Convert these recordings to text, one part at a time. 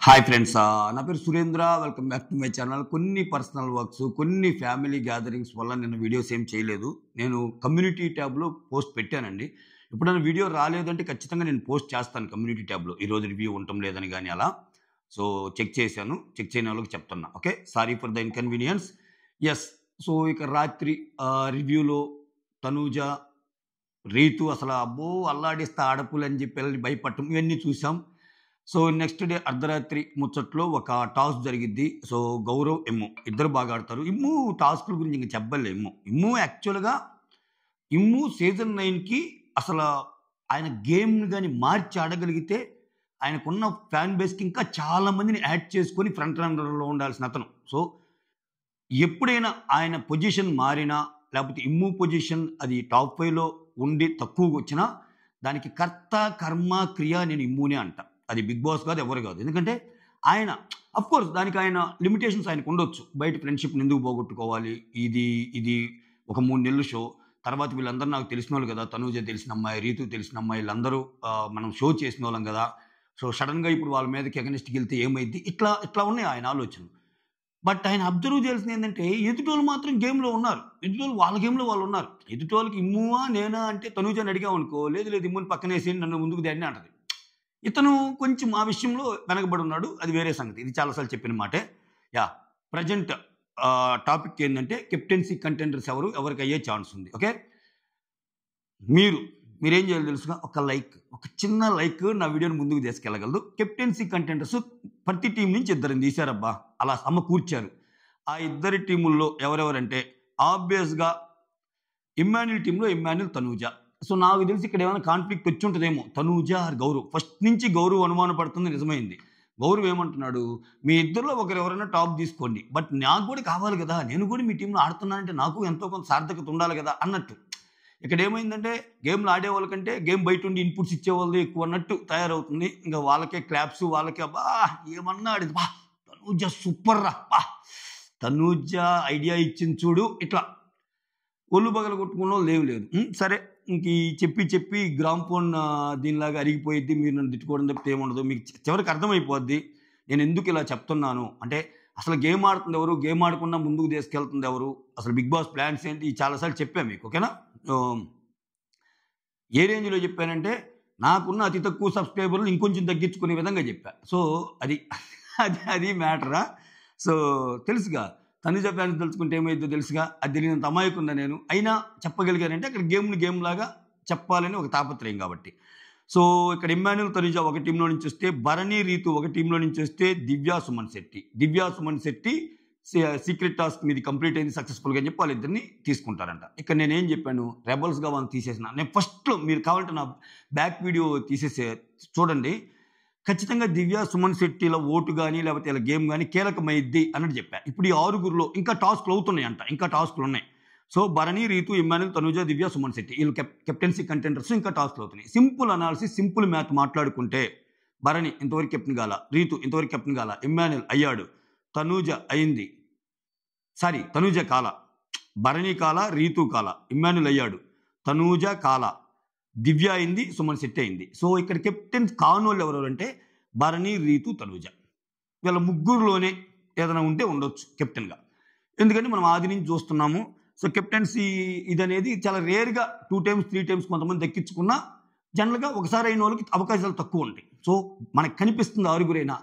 Hi friends, నా పేరు Surendra. Welcome back to my channel. కొన్ని పర్సనల్ వర్క్స్, కొన్ని ఫ్యామిలీ గ్యాదరింగ్స్ వల్ల నేను వీడియోస్ ఏం చేయలేదు. నేను కమ్యూనిటీ ట్యాబ్లో పోస్ట్ పెట్టానండి. ఎప్పుడైనా వీడియో రాలేదంటే ఖచ్చితంగా నేను పోస్ట్ చేస్తాను కమ్యూనిటీ ట్యాబ్లో. ఈరోజు రివ్యూ ఉండటం లేదని కానీ అలా. సో చెక్ చేశాను. చెక్ చేయని వాళ్ళకి చెప్తున్నా. Okay, sorry for the inconvenience. Yes. So ఇక రాత్రి రివ్యూలో తనూజ, రీతు అసలు అబ్బో అల్లాడిస్తా ఆడపులు అని చెప్పి భయపడటం ఇవన్నీ చూసాం. సో నెక్స్ట్ డే అర్ధరాత్రి ముచ్చట్లో ఒక టాస్క్ జరిగిద్ది. సో గౌరవ్, ఇమ్ము ఇద్దరు బాగా ఆడతారు. ఇమ్ము టాస్కుల గురించి ఇంక చెప్పలే. ఇమ్ము యాక్చువల్గా సీజన్ 9కి అసలు ఆయన గేమ్ని కానీ మార్చి ఆడగలిగితే ఆయనకున్న ఫ్యాన్ బేస్కి ఇంకా చాలా మందిని యాడ్ చేసుకొని ఫ్రంట్ రన్నర్లో ఉండాల్సిన అతను. సో ఎప్పుడైనా ఆయన పొజిషన్ మారినా లేకపోతే ఇమ్ము పొజిషన్ అది టాప్ 5లో ఉండి తక్కువగా వచ్చినా దానికి కర్త కర్మ క్రియ నేను ఇమ్మునే అంట. అది బిగ్ బాస్ కాదు, ఎవరు కాదు. ఎందుకంటే ఆయన కోర్స్ దానికి ఆయన లిమిటేషన్స్ ఆయనకు ఉండొచ్చు. బయట ఫ్రెండ్షిప్ని ఎందుకు పోగొట్టుకోవాలి, ఇది ఒక 3 నెలలు షో. తర్వాత వీళ్ళందరూ నాకు తెలిసిన వాళ్ళు కదా, తనూజ తెలిసిన అమ్మాయి, రీతు తెలిసిన అమ్మాయి, వీళ్ళందరూ మనం షో చేసిన వాళ్ళం కదా. సో సడన్గా ఇప్పుడు వాళ్ళ మీదకి ఎగనిస్ట్కి వెళ్తే ఏమైంది, ఇట్లా ఉన్నాయి ఆయన ఆలోచనలు. బట్ ఆయన అబ్జర్వ్ చేయాల్సింది ఏంటంటే ఎదుటోళ్ళు మాత్రం గేమ్లో ఉన్నారు. ఎదుటోళ్ళు వాళ్ళ గేమ్లో వాళ్ళు ఉన్నారు. ఎదుటోళ్ళకి ఇమ్మువా నేనా అంటే తనూజని అడిగామనుకో, లేదు ఇమ్ముని పక్కనేసి నన్ను ముందుకు దాడిని అంటది. ఇతను కొంచెం ఆ విషయంలో వెనకబడి ఉన్నాడు. అది వేరే సంగతి. ఇది చాలాసార్లు చెప్పిన మాటే. ప్రజెంట్ టాపిక్ ఏంటంటే కెప్టెన్సీ కంటెండర్స్ ఎవరికి అయ్యే ఛాన్స్ ఉంది. ఓకే, మీరేం చేయాలి తెలుసుగా, ఒక చిన్న లైక్ నా వీడియోని ముందుకు తీసుకెళ్ళగలదు. కెప్టెన్సీ కంటెండర్స్ ప్రతి టీం నుంచి ఇద్దరిని తీశారబ్బా, అలా సమకూర్చారు. ఆ ఇద్దరి టీముల్లో ఎవరెవరంటే ఆబ్వియస్గా ఇమ్మాన్యుల్ టీంలో ఇమ్మాన్యుల్, తనూజ. సో నాకు తెలిసి ఇక్కడ ఏమైనా కాన్ఫ్లిక్ట్ వచ్చి ఉంటుందేమో, తనూజ ఆర్ గౌరవ్. ఫస్ట్ నుంచి గౌరవ్ అనుమాన పడుతుంది, నిజమైంది. గౌరవ్ ఏమంటున్నాడు, మీ ఇద్దరిలో ఎవరైనా టాప్ తీసుకోండి, బట్ నాకు కూడా కావాలి కదా, నేను కూడా మీ టీంలో ఆడుతున్నానంటే నాకు ఎంతో కొంత సార్థకత ఉండాలి కదా అన్నట్టు. ఇక్కడ ఏమైందంటే గేమ్లో ఆడే వాళ్ళకంటే గేమ్ బయట ఉండి ఇన్పుట్స్ ఇచ్చేవాళ్ళు ఎక్కువ అన్నట్టు తయారవుతుంది. ఇంకా వాళ్ళకే క్లాప్స్, వాళ్ళకే బా ఏమన్నా ఆడింది, బా తనూజ సూపర్ రా, బా తనూజ ఐడియా ఇచ్చింది చూడు, ఇట్లా ఒళ్ళు బగలు కొట్టుకున్న లేదు. సరే, ఇంక చెప్పి గ్రామ్ ఫోన్ దీనిలాగా అరిగిపోయిద్ది. మీరు నన్ను తిట్టుకోవడం తప్పితే ఏముండదు. మీకు చివరికి అర్థమైపోద్ది నేను ఎందుకు ఇలా చెప్తున్నాను అంటే. అసలు గేమ్ ఆడుతుంది ఎవరు, గేమ్ ఆడకుండా ముందుకు తీసుకెళ్తుంది ఎవరు, అసలు బిగ్ బాస్ ప్లాన్స్ ఏంటి, చాలాసార్లు చెప్పాను మీకు. ఓకేనా, ఏ రేంజ్లో చెప్పానంటే నాకున్న అతి తక్కువ సబ్స్క్రైబర్లు ఇంకొంచెం తగ్గించుకునే విధంగా చెప్పా. సో అది మ్యాటరా. సో తెలుసుగా, తనుజ ఫ్యాన్స్ తెలుసుకుంటే ఏమైందో తెలుసుగా. అది తెలియనంత అమాయకుండా నేను అయినా చెప్పగలిగానంటే అక్కడ గేమ్ లాగా చెప్పాలని ఒక తాపత్రయం కాబట్టి. సో ఇక్కడ ఇమ్మాన్యుల్, తనుజ ఒక టీంలో నుంచి వస్తే, భరణి, రీతు ఒక టీంలో నుంచి వస్తే, దివ్య సుమన్ శెట్టి సీక్రెట్ టాస్క్ మీది కంప్లీట్ అయింది సక్సెస్ఫుల్గా అని చెప్పి వాళ్ళిద్దరిని తీసుకుంటారంట. ఇక్కడ నేనేం చెప్పాను, రెబల్స్గా వాళ్ళని తీసేసిన. నేను ఫస్ట్లో మీరు కావాలంటే నా బ్యాక్ వీడియో తీసేసే చూడండి. ఖచ్చితంగా దివ్య సుమన్ శెట్టిల ఓటు కానీ లేకపోతే ఇలా గేమ్ కానీ కీలకమైద్ది అన్నట్టు చెప్పాను. ఇప్పుడు ఈ 6గురిలో ఇంకా టాస్క్లు అవుతున్నాయంట, ఇంకా టాస్క్లు ఉన్నాయి. సో భరణి, రీతు, ఇమ్మాన్యుల్, తనూజ, దివ్య, సుమన్ శెట్టి వీళ్ళు కెప్టెన్సీ కంటెండర్స్. ఇంకా టాస్క్లు అవుతున్నాయి. సింపుల్ అనాలిసిస్, సింపుల్ మ్యాథ్ మాట్లాడుకుంటే భరణి ఇంతవరకు కెప్టెన్ కాల, రీతు ఇంతవరకు కెప్టెన్ కాల, ఇమ్మాన్యుల్ అయ్యాడు, తనూజ అయింది, తనూజ కాల, భరణి కాల, రీతు కాల, ఇమ్మాన్యుల్ అయ్యాడు, తనూజ కాల, దివ్య అయింది, సుమన్ శెట్టి అయింది. సో ఇక్కడ కెప్టెన్స్ కానోళ్ళు ఎవరంటే భరణి, రీతు, తనూజ. వీళ్ళ ముగ్గురులోనే ఏదైనా ఉంటే ఉండొచ్చు కెప్టెన్గా. ఎందుకంటే మనం ఆది నుంచి చూస్తున్నాము. సో కెప్టెన్సీ ఇదనేది చాలా రేర్గా 2 times 3 times కొంతమంది దక్కించుకున్నా జనరల్గా ఒకసారి అయిన వాళ్ళకి అవకాశాలు తక్కువ ఉంటాయి. సో మనకు కనిపిస్తుంది 6గురైనా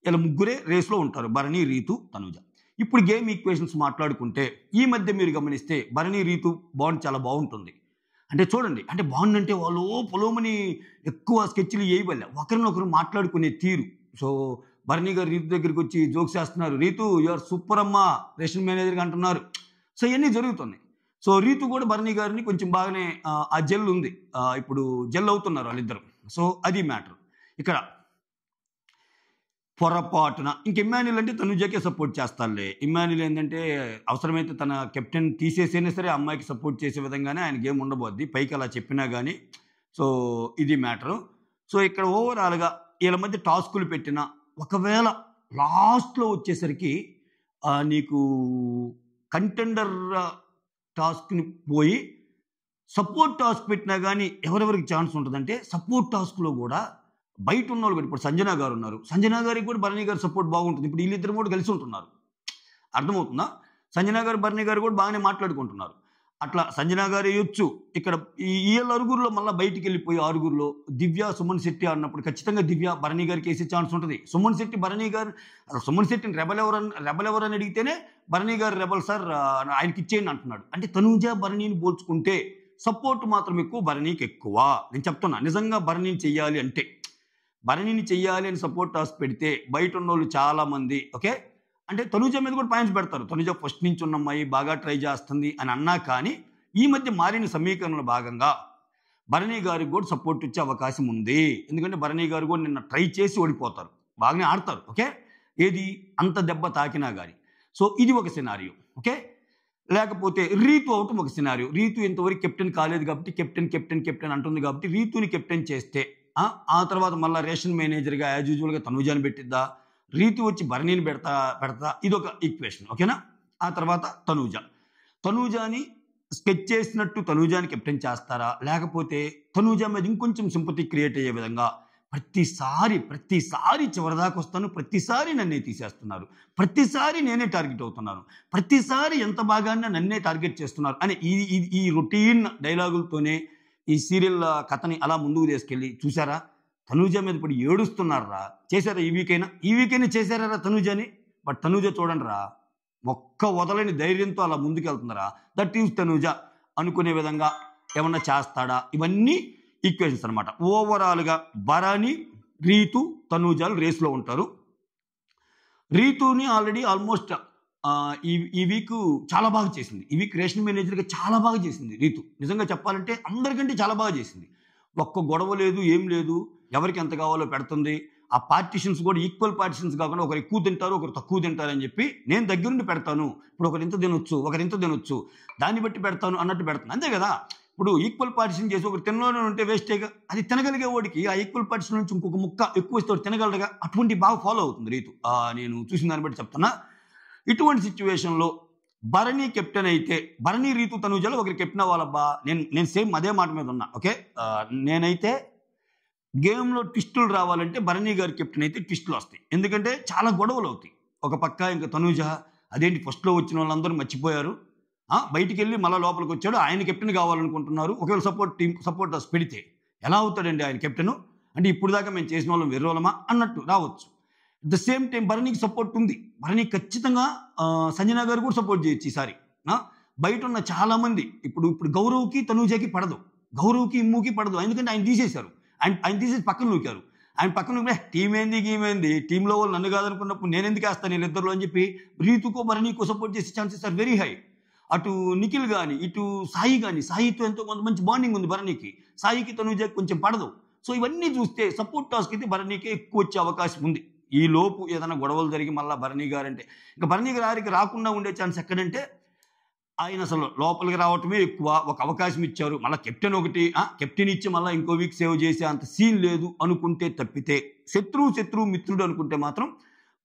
ఇలా ముగ్గురే రేస్లో ఉంటారు, భరణి, రీతు, తనూజ. ఇప్పుడు గేమ్ ఈక్వేషన్స్ మాట్లాడుకుంటే ఈ మధ్య మీరు గమనిస్తే భరణి, రీతు బాండ్ చాలా బాగుంటుంది. అంటే చూడండి, అంటే బాండ్ అంటే వాళ్ళు పొలోమని ఎక్కువ స్కెచ్లు వేయబల్లే, ఒకరినొకరు మాట్లాడుకునే తీరు. సో భరణి గారు రీతు దగ్గరికి వచ్చి జోక్స్ చేస్తున్నారు, రీతు యూఆర్ సూపర్ అమ్మా రేషన్ మేనేజర్గా అంటున్నారు. సో ఇవన్నీ జరుగుతున్నాయి. సో రీతు కూడా భరణి గారిని కొంచెం బాగానే ఆ జెల్ ఉంది, ఇప్పుడు జెల్ అవుతున్నారు వాళ్ళిద్దరు. సో అది మ్యాటర్. ఇక్కడ పొరపాటున ఇంక ఇమ్మాన్యుల్ అంటే తనుజకే సపోర్ట్ చేస్తారులే. ఇమ్మాన్యుల్ ఏంటంటే అవసరమైతే తన కెప్టెన్ తీసేసైనా సరే అమ్మాయికి సపోర్ట్ చేసే విధంగానే ఆయన గేమ్ ఉండబోద్ది, పైకి అలా చెప్పినా కానీ. సో ఇది మ్యాటరు. సో ఇక్కడ ఓవరాల్గా వీళ్ళ మధ్య టాస్కులు పెట్టిన ఒకవేళ లాస్ట్లో వచ్చేసరికి నీకు కంటెండర్ టాస్క్ని పోయి సపోర్ట్ టాస్క్ పెట్టినా కానీ ఎవరెవరికి ఛాన్స్ ఉంటుందంటే సపోర్ట్ టాస్క్లో కూడా బయట ఉన్న వాళ్ళు ఇప్పుడు సంజన గారు ఉన్నారు, సంజన గారికి కూడా భరణి గారి సపోర్ట్ బాగుంటుంది. ఇప్పుడు వీళ్ళిద్దరు కూడా కలిసి ఉంటున్నారు, అర్థమవుతుందా? సంజన గారు భరణి గారు కూడా బాగానే మాట్లాడుకుంటున్నారు. అట్లా సంజన గారు వేయొచ్చు. ఇక్కడ ఈ ఆరుగురులో మళ్ళీ బయటికి వెళ్ళిపోయి ఆరుగురులో దివ్య సుమన్ శెట్టి అన్నప్పుడు ఖచ్చితంగా దివ్య భరణి గారికి వేసే ఛాన్స్ ఉంటుంది. సుమన్ శెట్టి భరణి గారు, సుమన్ శెట్టిని రెబల్ ఎవరని అడిగితేనే భరణి గారు రెబల్ సార్ ఆయనకి ఇచ్చేయండి అంటున్నాడు. అంటే తనూజ భరణిని పోల్చుకుంటే సపోర్ట్ మాత్రం ఎక్కువ, భరణికి ఎక్కువ. నేను చెప్తున్నా, నిజంగా భరణిని చెయ్యాలి అంటే, భరణిని చెయ్యాలి అని సపోర్ట్ టాస్ పెడితే బయట ఉన్న వాళ్ళు చాలా మంది ఓకే అంటే తనూజ మీద కూడా పాయింట్స్ పెడతారు. తనూజ ఫస్ట్ నుంచి ఉన్న అమ్మాయి బాగా ట్రై చేస్తుంది అని అన్నా కానీ ఈ మధ్య మారిన సమీకరణలో భాగంగా భరణి గారికి కూడా సపోర్ట్ ఇచ్చే అవకాశం ఉంది. ఎందుకంటే భరణి గారు కూడా నిన్న ట్రై చేసి ఓడిపోతారు, బాగానే ఆడతారు ఓకే, ఏది అంత దెబ్బ తాకినా కానీ. సో ఇది ఒక సినారియో ఓకే. లేకపోతే రీతు అవటం ఒక సినారియో. రీతు ఇంతవరకు కెప్టెన్ కాలేదు కాబట్టి కెప్టెన్ అంటుంది కాబట్టి రీతుని కెప్టెన్ చేస్తే ఆ తర్వాత మళ్ళీ రేషన్ మేనేజర్గా యాజ్ యూజువల్గా తనూజాని పెట్టిద్దా, రీతు వచ్చి భరణిని పెడతా ఇదొక ఈక్వేషన్ ఓకేనా. ఆ తర్వాత తనూజాని స్కెచ్ చేసినట్టు తనూజాని కెప్టెన్ చేస్తారా, లేకపోతే తనూజా మీద ఇంకొంచెం సింపతి క్రియేట్ అయ్యే విధంగా ప్రతిసారి చివరిదాకా వస్తాను, ప్రతిసారి నన్నే తీసేస్తున్నారు, ప్రతిసారి నేనే టార్గెట్ అవుతున్నాను, ప్రతిసారి ఎంత బాగానే నన్నే టార్గెట్ చేస్తున్నారు అని ఈ రొటీన్ డైలాగులతోనే ఈ సీరియల్ కథని అలా ముందుకు తీసుకెళ్ళి చూసారా తనూజ మీద ఇప్పుడు ఏడుస్తున్నారా. చేశారా ఈ వీకైనా చేశారా తనూజని. బట్ తనూజ చూడండి రా, ఒక్క వదలని ధైర్యంతో అలా ముందుకెళ్తున్నారా, దట్ ఈజ్ తనూజ అనుకునే విధంగా ఏమన్నా చేస్తాడా. ఇవన్నీ ఈక్వేషన్స్ అనమాట. ఓవరాల్గా భరణి, రీతు, తనూజాలు రేస్లో ఉంటారు. రీతుని ఆల్రెడీ ఆల్మోస్ట్ ఈ వీక్ చాలా బాగా చేసింది. ఈ వీక్ రేషన్ మేనేజర్గా చాలా బాగా చేసింది రీతు. నిజంగా చెప్పాలంటే అందరికంటే చాలా బాగా చేసింది. ఒక్క గొడవ లేదు, ఏం లేదు, ఎవరికి ఎంత కావాలో పెడుతుంది. ఆ పార్టీషన్స్ కూడా ఈక్వల్ పార్టీషన్స్ కాకుండా ఒకరు ఎక్కువ తింటారు, ఒకరు తక్కువ తింటారని చెప్పి నేను దగ్గరుండి పెడతాను. ఇప్పుడు ఒకరింత తినొచ్చు, దాన్ని బట్టి పెడతాను అన్నట్టు పెడతాను, అంతే కదా. ఇప్పుడు ఈక్వల్ పార్టీషన్ చేసి ఒకరు తినలోనే ఉంటే వేస్టేగా. అది తినగలిగే వాడికి ఆ ఈక్వల్ పార్టీషన్ నుంచి ఇంకొక ముక్క ఎక్కువ ఇస్తే తినగలరుగా. అటువంటి బాగా ఫాలో అవుతుంది రీతు. నేను చూసిన దాన్ని బట్టి చెప్తున్నా. ఇటువంటి సిచ్యువేషన్లో భరణి కెప్టెన్ అయితే, భరణి, రీతు, తనూజలో ఒకరు కెప్టెన్ అవ్వాలబ్బా. నేను సేమ్ అదే మాట మీద ఉన్నా ఓకే. నేనైతే గేమ్లో ట్విస్టులు రావాలంటే భరణి గారి కెప్టెన్ అయితే ట్విస్టులు వస్తాయి. ఎందుకంటే చాలా గొడవలు అవుతాయి. ఒక పక్క ఇంకా తనూజ అదేంటి ఫస్ట్లో వచ్చిన వాళ్ళందరూ మర్చిపోయారు, బయటికి వెళ్ళి మళ్ళీ లోపలికి వచ్చాడు, ఆయన కెప్టెన్ కావాలనుకుంటున్నారు. ఒకవేళ సపోర్టర్స్ పెడితే ఎలా అవుతాడండి ఆయన కెప్టెన్ అంటే ఇప్పుడు దాకా మేము చేసిన వాళ్ళం వెర్రోలమా అన్నట్టు రావచ్చు. అట్ ద సేమ్ టైం భరణికి సపోర్ట్ ఉంది. భరణి ఖచ్చితంగా సంజన గారు కూడా సపోర్ట్ చేయొచ్చు ఈసారి. బయట ఉన్న చాలా మంది ఇప్పుడు గౌరవ్కి తనూజకి పడదు, గౌరవ్కి ఇమ్ముకి పడదు. ఎందుకంటే ఆయన తీసేశారు, ఆయన తీసేసి పక్కన నూకారు. ఆయన పక్కన టీం ఏంది టీంలో వాళ్ళు నన్ను కాదనుకున్నప్పుడు నేను ఎందుకు వేస్తాను వీళ్ళిద్దరు అని చెప్పి రీతుకో భరణికో సపోర్ట్ చేసే ఛాన్సెస్ ఆర్ వెరీ హై. అటు నిఖిల్ కానీ ఇటు సాయితో ఎంతో కొంత మంచి బాండింగ్ ఉంది భరణికి, సాయికి తనూజకి కొంచెం పడదు. సో ఇవన్నీ చూస్తే సపోర్ట్ టాస్క్ అయితే భరణికి ఎక్కువ వచ్చే అవకాశం ఉంది. ఈ లోపు ఏదైనా గొడవలు జరిగి మళ్ళీ భరణి గారు అంటే ఇంకా భరణి గారికి రాకుండా ఉండే ఛాన్స్ ఎక్కడంటే ఆయన అసలు లోపలికి రావటమే ఎక్కువ. ఒక అవకాశం ఇచ్చారు, మళ్ళీ కెప్టెన్ ఇచ్చి మళ్ళీ ఇంకో వీక్ సేవ్ చేసే అంత సీన్ లేదు అనుకుంటే తప్పితే, శత్రువు మిత్రుడు అనుకుంటే మాత్రం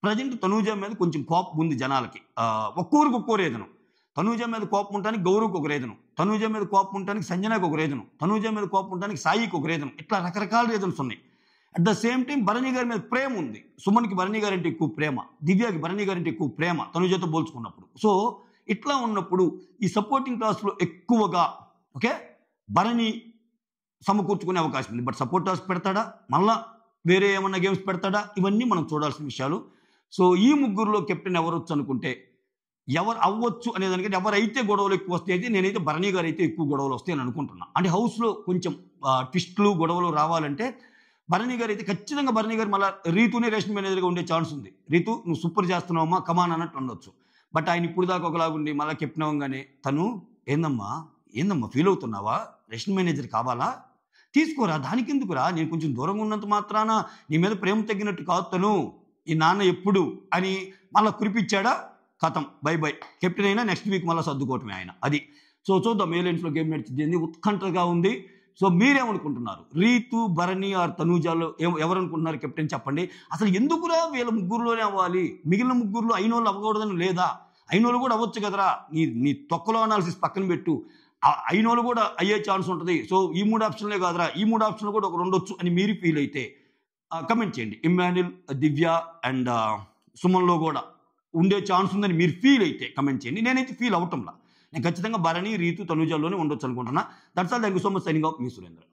ప్రజెంట్ తనూజ మీద కొంచెం కోపం ఉంది జనాలకి. ఒక్కొరికి ఒక్కో రీజను. తనూజ మీద కోపం ఉండడానికి గౌరవ్కి ఒక రీజను, తనూజ మీద కోపం ఉండడానికి సంజనకు ఒక రీజను, తనూజ మీద కోపం ఉండడానికి సాయికి ఒక రీజను. ఇట్లా రకరకాల రీజన్స్ ఉన్నాయి. At the same time Bharani గారి మీద ప్రేమ ఉంది. సుమన్కి భరణి గారి అంటే ఎక్కువ ప్రేమ, దివ్యకి భరణి గారి అంటే ఎక్కువ ప్రేమ తనూజతో పోల్చుకున్నప్పుడు. సో ఇట్లా ఉన్నప్పుడు ఈ సపోర్టింగ్ టాస్క్లో ఎక్కువగా ఓకే భరణి సమకూర్చుకునే అవకాశం ఉంది. బట్ సపోర్ట్ టాస్క్ పెడతాడా, మళ్ళా వేరే ఏమన్నా గేమ్స్ పెడతాడా, ఇవన్నీ మనం చూడాల్సిన విషయాలు. సో ఈ ముగ్గురులో కెప్టెన్ ఎవరొచ్చు అనుకుంటే ఎవరు అవ్వచ్చు అనేదానికంటే ఎవరైతే గొడవలు ఎక్కువ వస్తాయి అయితే నేనైతే భరణి గారు అయితే ఎక్కువ గొడవలు వస్తాయి అని అనుకుంటున్నా. అంటే హౌస్లో కొంచెం ట్విస్టులు గొడవలు రావాలంటే భరణి గారు అయితే ఖచ్చితంగా భరణి గారు మళ్ళీ రీతునే రేషన్ మేనేజర్గా ఉండే ఛాన్స్ ఉంది. రీతు నువ్వు సూపర్ చేస్తున్నావమ్మా కమాన్ అన్నట్టు ఉండొచ్చు. బట్ ఆయన ఇప్పుడు దాకా ఒకలాగుండి మళ్ళీ కెప్టెన్ అవ్వగానే తను ఏందమ్మా ఫీల్ అవుతున్నావా, రేషన్ మేనేజర్ కావాలా, తీసుకోరా, దానికి ఎందుకురా, నేను కొంచెం దూరంగా ఉన్నంత మాత్రాన నీ మీద ప్రేమ తగ్గినట్టు కాదు తను, ఈ నాన్న ఎప్పుడు అని మళ్ళీ కురిపించాడా, కథం బై కెప్టెన్ అయినా నెక్స్ట్ వీక్ మళ్ళీ సర్దుకోవటమే ఆయన. అది సో చూద్దాం మేలెన్స్లో గేమ్ నడిచింది, ఉత్కంఠగా ఉంది. సో మీరేమనుకుంటున్నారు, రీతు, భరణి ఆర్ తనూజాలో ఎవరనుకుంటున్నారు కెప్టెన్ చెప్పండి. అసలు ఎందుకురా వీళ్ళ ముగ్గురులోనే అవ్వాలి, మిగిలిన ముగ్గురులో అయినోళ్ళు అవ్వకూడదని లేదా, అయినోళ్ళు కూడా అవ్వచ్చు కదరా, నీ తొక్కలో అనాలిసిస్ పక్కన పెట్టు, అయినోళ్ళు కూడా అయ్యే ఛాన్స్ ఉంటుంది. సో ఈ 3 ఆప్షన్లే కాదురా, ఈ 3 ఆప్షన్లు కూడా ఒక 2 వచ్చు అని మీరు ఫీల్ అయితే కమెంట్ చేయండి. ఇమ్మాన్యుల్, దివ్య అండ్ సుమన్లో కూడా ఉండే ఛాన్స్ ఉందని మీరు ఫీల్ అయితే కమెంట్ చేయండి. నేనైతే ఫీల్ అవటంలా. నేను ఖచ్చితంగా భరణి, రీతు, తనుజాలోనే ఉండొచ్చు అనుకుంటున్నా. That's all. Thank you so much. Signing off me Surendra.